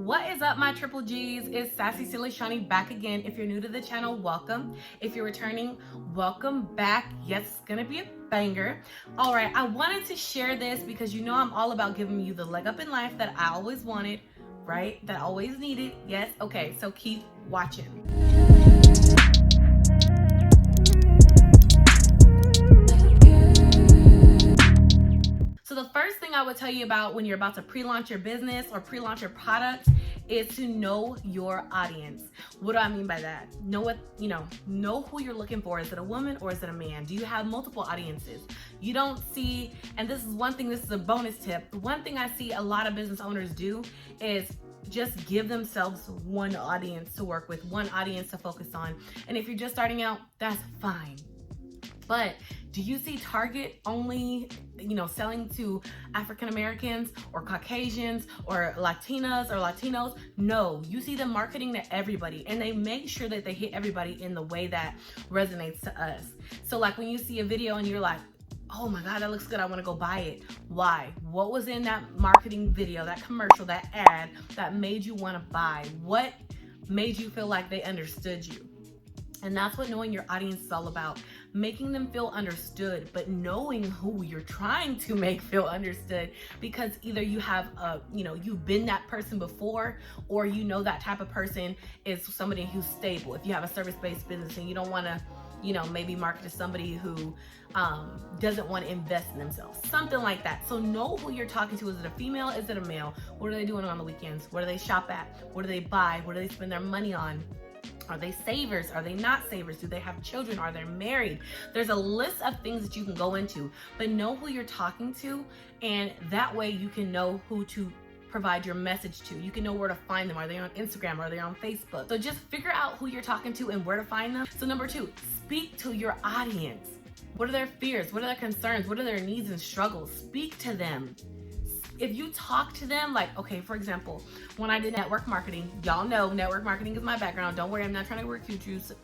What is up, my triple G's? It's Sassy Silly Shawnie back again. If you're new to the channel, welcome. If you're returning, welcome back. Yes, it's gonna be a banger. All right, I wanted to share this because you know I'm all about giving you the leg up in life that I always wanted, right? That I always needed. Yes, okay, so keep watching. So the first thing I would tell you about when you're about to pre-launch your business or pre-launch your product is to know your audience. What do I mean by that? Know who you're looking for. Is it a woman or is it a man? Do you have multiple audiences? You don't see, and this is one thing, this is a bonus tip. One thing I see a lot of business owners do is just give themselves one audience to work with, one audience to focus on. And if you're just starting out, that's fine. But do you see Target only, selling to African Americans or Caucasians or Latinas or Latinos? No, you see them marketing to everybody, and they make sure that they hit everybody in the way that resonates to us. So like when you see a video and you're like, oh my God, that looks good, I wanna go buy it. Why? What was in that marketing video, that commercial, that ad that made you wanna buy? What made you feel like they understood you? And that's what knowing your audience is all about. Making them feel understood, but knowing who you're trying to make feel understood, because either you have you've been that person before, or that type of person is somebody who's stable. If you have a service-based business and you don't want to, maybe market to somebody who doesn't want to invest in themselves, something like that. So know who you're talking to. Is it a female? Is it a male? What are they doing on the weekends? Where do they shop at? What do they buy? What do they spend their money on? Are they savers? Are they not savers? Do they have children? Are they married? There's a list of things that you can go into, but know who you're talking to, and that way you can know who to provide your message to. You can know where to find them. Are they on Instagram? Are they on Facebook? So just figure out who you're talking to and where to find them. So number 2, speak to your audience. What are their fears? What are their concerns? What are their needs and struggles? Speak to them. If you talk to them, like, okay, for example, when I did network marketing, y'all know network marketing is my background. Don't worry, I'm not trying to recruit you, so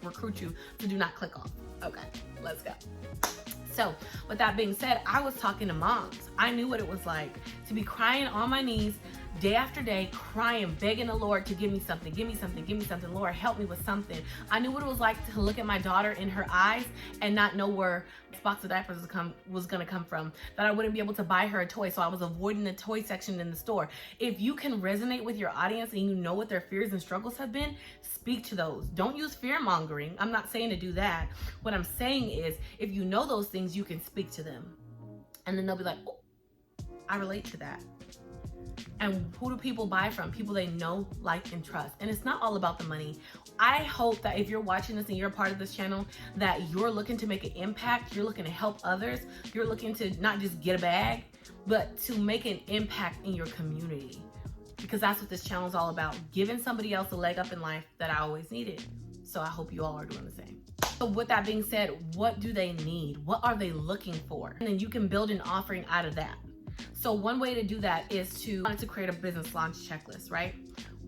do not click off. Okay, let's go. So with that being said, I was talking to moms. I knew what it was like to be crying on my knees day after day, crying, begging the Lord to give me something, give me something, give me something. Lord, help me with something. I knew what it was like to look at my daughter in her eyes and not know where this box of diapers was gonna come from, that I wouldn't be able to buy her a toy, so I was avoiding the toy section in the store. If you can resonate with your audience and you know what their fears and struggles have been, speak to those. Don't use fear mongering. I'm not saying to do that. What I'm saying is, if you know those things, you can speak to them. And then they'll be like, oh, I relate to that. And who do people buy from? People they know, like, and trust. And it's not all about the money. I hope that if you're watching this and you're a part of this channel, that you're looking to make an impact, you're looking to help others, you're looking to not just get a bag, but to make an impact in your community. Because that's what this channel is all about, giving somebody else a leg up in life that I always needed. So I hope you all are doing the same. So with that being said, what do they need? What are they looking for? And then you can build an offering out of that. So one way to do that is to create a business launch checklist, right?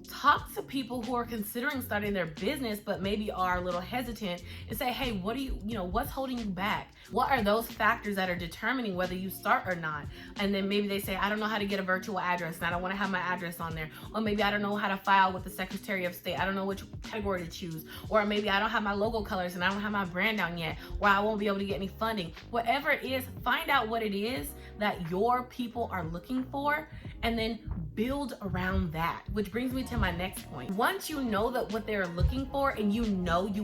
Talk to people who are considering starting their business, but maybe are a little hesitant, and say, hey, what do what's holding you back? What are those factors that are determining whether you start or not? And then maybe they say, I don't know how to get a virtual address, and I don't want to have my address on there. Or maybe I don't know how to file with the Secretary of State. I don't know which category to choose. Or maybe I don't have my logo colors and I don't have my brand down yet, or I won't be able to get any funding. Whatever it is, find out what it is that your people are looking for, and then build around that, which brings me to my next point. Once you know that what they're looking for, and you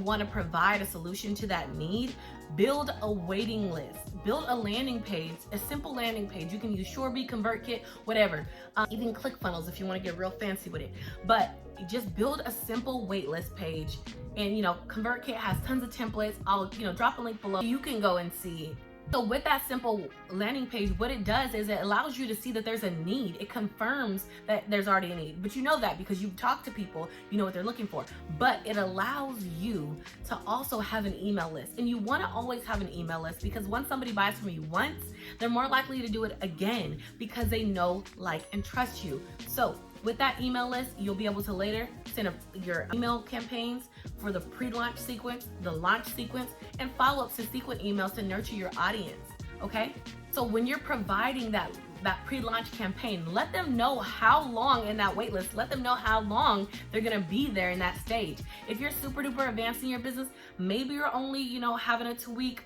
want to provide a solution to that need, build a waiting list, build a landing page, a simple landing page. You can use Shawnie, ConvertKit, whatever, even ClickFunnels if you want to get real fancy with it. But just build a simple waitlist page, and ConvertKit has tons of templates. I'll drop a link below. You can go and see. So with that simple landing page, what it does is it allows you to see that there's a need. It confirms that there's already a need, but you know that because you've talked to people, you know what they're looking for. But it allows you to also have an email list, and you want to always have an email list, because once somebody buys from you once, they're more likely to do it again because they know, like, and trust you. So with that email list, you'll be able to later send your email campaigns for the pre-launch sequence, the launch sequence, and follow-up subsequent emails to nurture your audience, okay? So when you're providing that that pre-launch campaign. Let them know how long in that wait list. Let them know how long they're gonna be there in that stage. If you're super duper advanced in your business, maybe you're only, having a 2-week,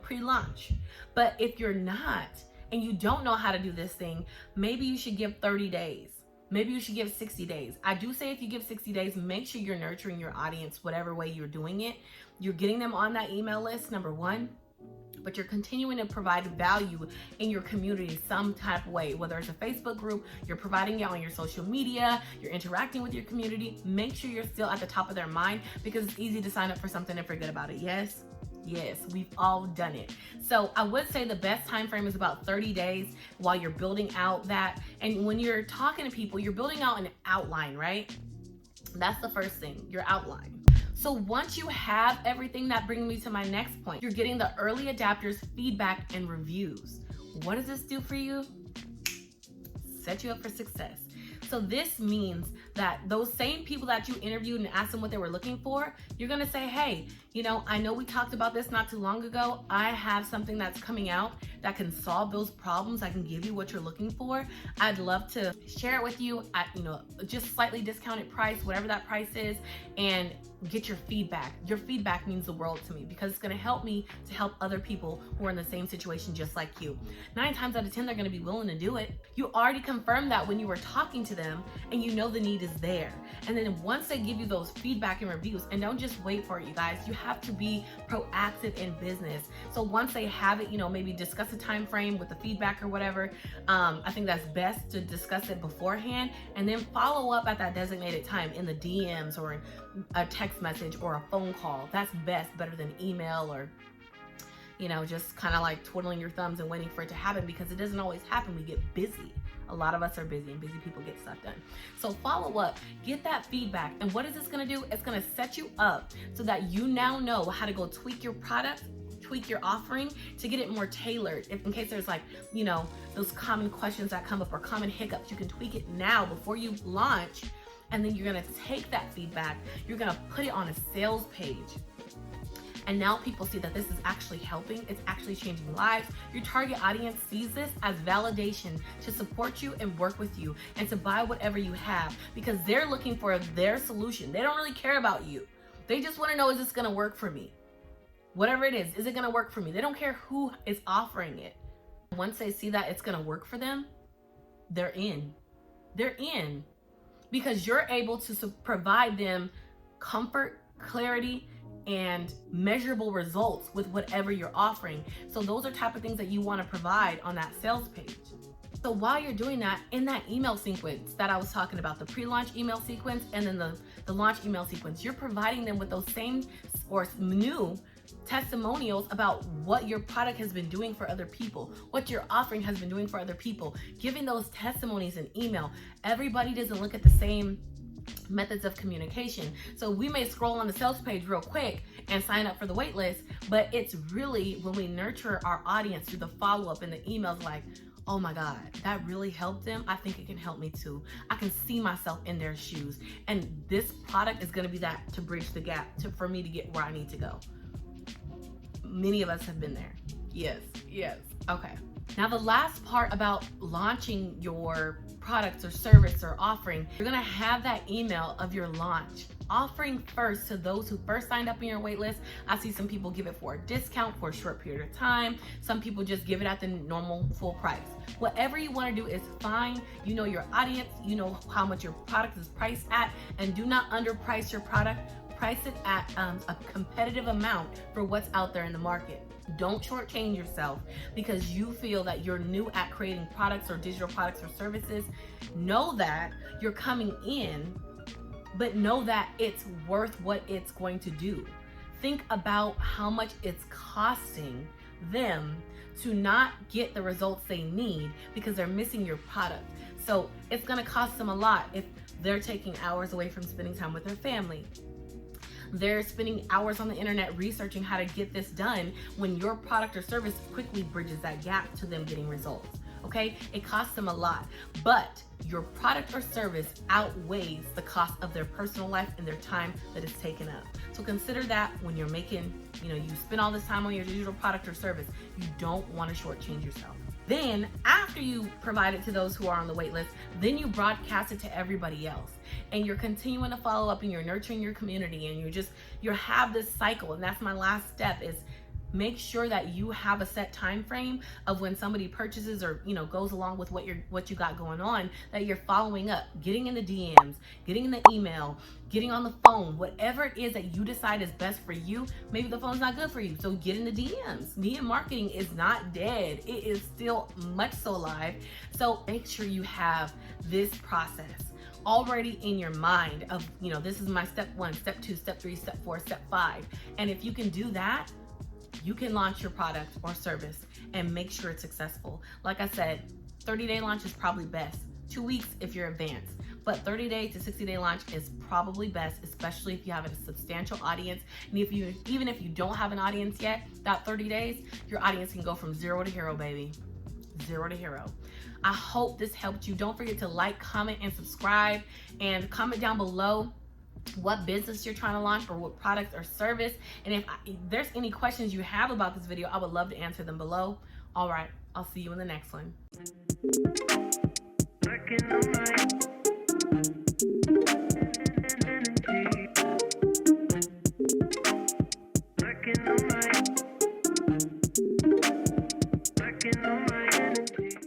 pre-launch. But if you're not, and you don't know how to do this thing, maybe you should give 30 days. Maybe you should give 60 days. I do say if you give 60 days, make sure you're nurturing your audience, whatever way you're doing it. You're getting them on that email list, number one, but you're continuing to provide value in your community some type of way, whether it's a Facebook group, you're providing it on your social media, you're interacting with your community. Make sure you're still at the top of their mind, because it's easy to sign up for something and forget about it. Yes, we've all done it. So I would say the best time frame is about 30 days while you're building out that. And when you're talking to people, you're building out an outline, right? That's the first thing, your outline. So once you have everything, that brings me to my next point. You're getting the early adapters feedback and reviews. What does this do for you? Set you up for success. So this means that those same people that you interviewed and asked them what they were looking for, you're gonna say, hey, I know we talked about this not too long ago. I have something that's coming out that can solve those problems. I can give you what you're looking for. I'd love to share it with you at, just slightly discounted price, whatever that price is, and get your feedback. Your feedback means the world to me, because it's gonna help me to help other people who are in the same situation just like you. 9 times out of 10, they're gonna be willing to do it. You already confirmed that when you were talking to them, and the need is there. And then once they give you those feedback and reviews, and don't just wait for it, you guys, you have to be proactive in business. So once they have it, maybe discuss a time frame with the feedback or whatever. I think that's best to discuss it beforehand, and then follow up at that designated time in the DMs or in a text message or a phone call. That's better than email or just kind of like twiddling your thumbs and waiting for it to happen, because it doesn't always happen. We get busy. A lot of us are busy, and busy people get stuff done. So follow up, get that feedback. And what is this gonna do? It's gonna set you up so that you now know how to go tweak your product, tweak your offering to get it more tailored. If in case there's those common questions that come up or common hiccups, you can tweak it now before you launch. And then you're gonna take that feedback, you're gonna put it on a sales page. And now people see that this is actually helping, it's actually changing lives. Your target audience sees this as validation to support you and work with you and to buy whatever you have, because they're looking for their solution. They don't really care about you. They just wanna know, is this gonna work for me? Whatever it is it gonna work for me? They don't care who is offering it. Once they see that it's gonna work for them, they're in. They're in. Because you're able to provide them comfort, clarity, and measurable results with whatever you're offering. So those are type of things that you want to provide on that sales page. So while you're doing that, in that email sequence that I was talking about, the pre-launch email sequence and then the launch email sequence, you're providing them with those same or new testimonials about what your product has been doing for other people, what your offering has been doing for other people, giving those testimonies in email. Everybody doesn't look at the same methods of communication. So we may scroll on the sales page real quick and sign up for the wait list, but it's really when we nurture our audience through the follow-up and the emails, like, oh my God, that really helped them. I think it can help me too. I can see myself in their shoes. And this product is gonna be that to bridge the gap for me to get where I need to go. Many of us have been there. Yes. Okay. Now the last part about launching your products or service or offering, you're gonna have that email of your launch. Offering first to those who first signed up in your wait list. I see some people give it for a discount for a short period of time. Some people just give it at the normal full price. Whatever you wanna do is fine. You know your audience, you know how much your product is priced at, and do not underprice your product. Price it at a competitive amount for what's out there in the market. Don't shortchange yourself because you feel that you're new at creating products or digital products or services. Know that you're coming in, but know that it's worth what it's going to do. Think about how much it's costing them to not get the results they need because they're missing your product. So it's gonna cost them a lot if they're taking hours away from spending time with their family. They're spending hours on the internet researching how to get this done when your product or service quickly bridges that gap to them getting results. Okay, it costs them a lot, but your product or service outweighs the cost of their personal life and their time that is taken up. So consider that when you're making, you spend all this time on your digital product or service. You don't want to shortchange yourself. Then after you provide it to those who are on the wait list, then you broadcast it to everybody else. And you're continuing to follow up and you're nurturing your community, and you have this cycle. And that's my last step, is make sure that you have a set time frame of when somebody purchases or goes along with what you got going on, that you're following up, getting in the DMs, getting in the email, getting on the phone, whatever it is that you decide is best for you. Maybe the phone's not good for you, so get in the DMs. DM marketing is not dead. It is still much so alive. So make sure you have this process already in your mind of, this is my step 1, step 2, step 3, step 4, step 5. And if you can do that, you can launch your product or service and make sure it's successful. Like I said, 30-day launch is probably best. 2 weeks if you're advanced, but 30-day to 60-day launch is probably best, especially if you have a substantial audience. And even if you don't have an audience yet, that 30 days, your audience can go from 0 to hero, baby. 0 to hero. I hope this helped you. Don't forget to like, comment, and subscribe, and comment down below what business you're trying to launch or what product or service. And if there's any questions you have about this video, I would love to answer them below. All right, I'll see you in the next one. Working on my